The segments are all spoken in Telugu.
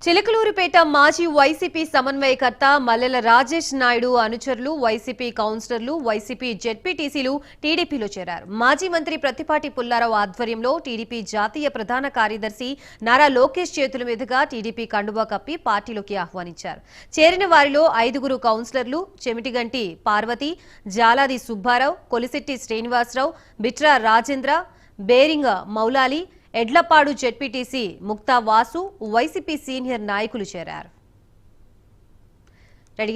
చిలకలూరిపేట మాజీ వైసీపీ సమన్వయకర్త మల్లెల రాజేష్ నాయుడు అనుచరులు వైసీపీ కౌన్సిలర్లు వైసీపీ జెడ్పీటీసీలు టీడీపీలో చేరారు. మాజీ మంత్రి ప్రత్తిపాటి పుల్లారావు ఆధ్వర్యంలో టీడీపీ జాతీయ ప్రధాన కార్యదర్శి నారా లోకేష్ చేతుల మీదుగా టీడీపీ కండువా కప్పి పార్టీలోకి ఆహ్వానించారు. చేరిన వారిలో 5గురు కౌన్సిలర్లు Chemitiganti Parvathi, Jaladi Subbarao, Kolisetti Srinivasarao, Bitra Rajendra, Beringa Moulali, Edlapadu ZPTC Mukta Vasu, YCP senior నాయకులు చేరారు.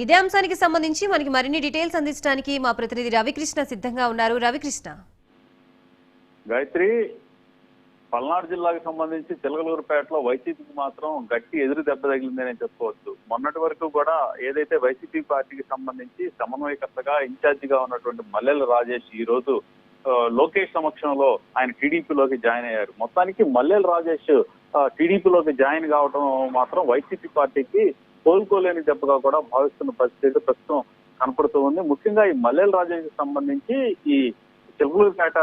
ఇదే అంశానికి సంబంధించి మనకి మరిన్ని డీటెయిల్స్ అందించడానికి మా ప్రతినిధి రవికృష్ణ సిద్ధంగా ఉన్నారు. రవికృష్ణ. గాయత్రి, పల్నాడు జిల్లాకు సంబంధించి చిలకలూరుపేటలో వైసీపీకి మాత్రం గట్టి ఎదురు దెబ్బ తగిలిందని చెప్పుకోవచ్చు. మొన్నటి వరకు కూడా ఏదైతే వైసీపీ పార్టీకి సంబంధించి సమన్వయకర్తగా ఇన్ఛార్జిగా ఉన్నటువంటి మల్లెల రాజేష్ ఈ రోజు లోకేష్ సమక్షంలో ఆయన టీడీపీలోకి జాయిన్ అయ్యారు. మొత్తానికి మల్లెల రాజేష్ టీడీపీలోకి జాయిన్ కావడం మాత్రం వైసీపీ పార్టీకి కోలుకోలేని దెబ్బగా కూడా భావిస్తున్న పరిస్థితి ప్రస్తుతం కనపడుతూ ఉంది. ముఖ్యంగా ఈ మల్లెల రాజేష్ సంబంధించి ఈ చిలకలూరుపేట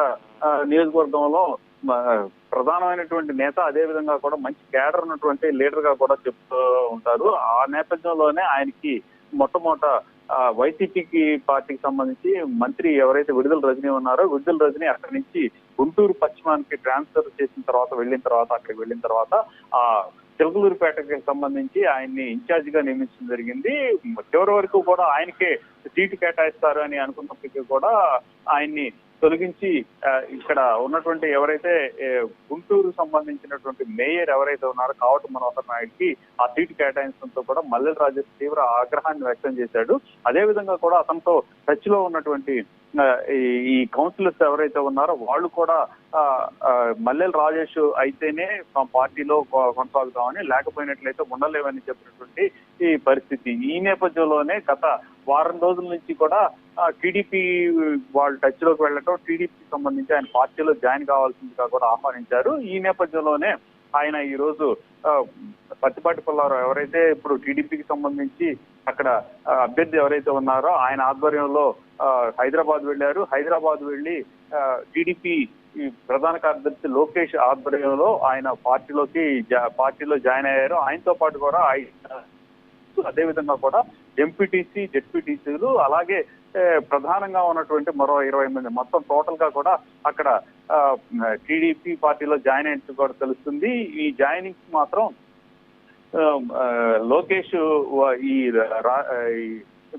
నియోజకవర్గంలో ప్రధానమైనటువంటి నేత, అదే విధంగా కూడా మంచి క్యాడర్ ఉన్నటువంటి లీడర్ గా కూడా చెప్తూ ఉంటారు. ఆ నేపథ్యంలోనే ఆయనకి మొట్టమొదట వైసీపీకి పార్టీకి సంబంధించి మంత్రి ఎవరైతే విడుదల రజనీ ఉన్నారో, విడుదల రజనీ అక్కడి నుంచి గుంటూరు పశ్చిమానికి ట్రాన్స్ఫర్ చేసిన తర్వాత అక్కడికి వెళ్ళిన తర్వాత ఆ చిలకలూరుపేటకి సంబంధించి ఆయన్ని ఇన్ఛార్జ్ గా నియమించడం జరిగింది. చివరి వరకు కూడా ఆయనకే సీటు కేటాయిస్తారు అని అనుకున్నప్పటికీ కూడా ఆయన్ని తొలగించి ఇక్కడ ఉన్నటువంటి ఎవరైతే గుంటూరు సంబంధించినటువంటి మేయర్ ఎవరైతే ఉన్నారో కావటి మనోహర్ నాయుడుకి ఆ సీటు కేటాయించడంతో కూడా మల్లెల రాజేష్ తీవ్ర ఆగ్రహాన్ని వ్యక్తం చేశాడు. అదే విధంగా కూడా అతనితో టచ్ లో ఉన్నటువంటి ఈ కౌన్సిలర్స్ ఎవరైతే ఉన్నారో వాళ్ళు కూడా మల్లెల రాజేష్ అయితేనే పార్టీలో కొనసాగుతామని, లేకపోయినట్లయితే ఉండలేవని చెప్పినటువంటి ఈ పరిస్థితి. ఈ నేపథ్యంలోనే గత వారం రోజుల నుంచి కూడా టీడీపీ వాళ్ళు టచ్ లోకి వెళ్ళటం, టీడీపీకి సంబంధించి ఆయన పార్టీలో జాయిన్ కావాల్సిందిగా కూడా ఆహ్వానించారు. ఈ నేపథ్యంలోనే ఆయన ఈ రోజు ప్రత్తిపాటి పుల్లారావు ఎవరైతే ఇప్పుడు టీడీపీకి సంబంధించి అక్కడ అభ్యర్థి ఎవరైతే ఉన్నారో ఆయన ఆధ్వర్యంలో హైదరాబాద్ వెళ్లారు. హైదరాబాద్ వెళ్లి టీడీపీ ప్రధాన కార్యదర్శి లోకేష్ ఆధ్వర్యంలో ఆయన పార్టీలో జాయిన్ అయ్యారు. ఆయనతో పాటు కూడా అదే విధంగా కూడా ఎంపీటీసీ, జెడ్పీటీసీలు, అలాగే ప్రధానంగా ఉన్నటువంటి మరో 20 మంది, మొత్తం టోటల్ గా కూడా అక్కడ టీడీపీ పార్టీలో జాయిన్ అయినట్టు కూడా తెలుస్తుంది. ఈ జాయినింగ్ మాత్రం లోకేష్ ఈ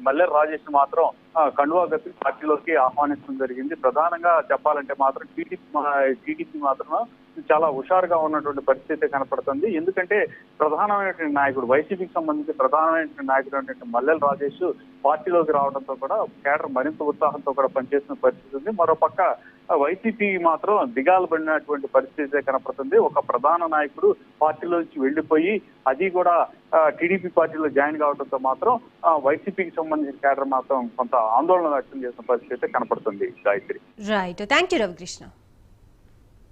మల్లెల రాజేష్ మాత్రం కండువా కప్పి పార్టీలోకి ఆహ్వానించడం జరిగింది. ప్రధానంగా చెప్పాలంటే మాత్రం టీడీపీ మాత్రం చాలా హుషారుగా ఉన్నటువంటి పరిస్థితి కనపడుతుంది. ఎందుకంటే ప్రధానమైనటువంటి నాయకుడు, వైసీపీకి సంబంధించి ప్రధానమైనటువంటి నాయకుడు మల్లెల రాజేష్ పార్టీలోకి రావడంతో కూడా కేడర్ మరింత ఉత్సాహంతో కూడా పనిచేసిన పరిస్థితి ఉంది. మరోపక్క వైసీపీ మాత్రం దిగాలు పడినటువంటి పరిస్థితి కనపడుతుంది. ఒక ప్రధాన నాయకుడు పార్టీలోంచి వెళ్లిపోయి అది కూడా టీడీపీ పార్టీలో జాయిన్ కావడంతో మాత్రం వైసీపీకి సంబంధించిన కేడర్ మాత్రం కొంత ఆందోళన వ్యక్తం చేసిన పరిస్థితి కనపడుతుంది. Gayatri. Right, thank you Ravikrishna.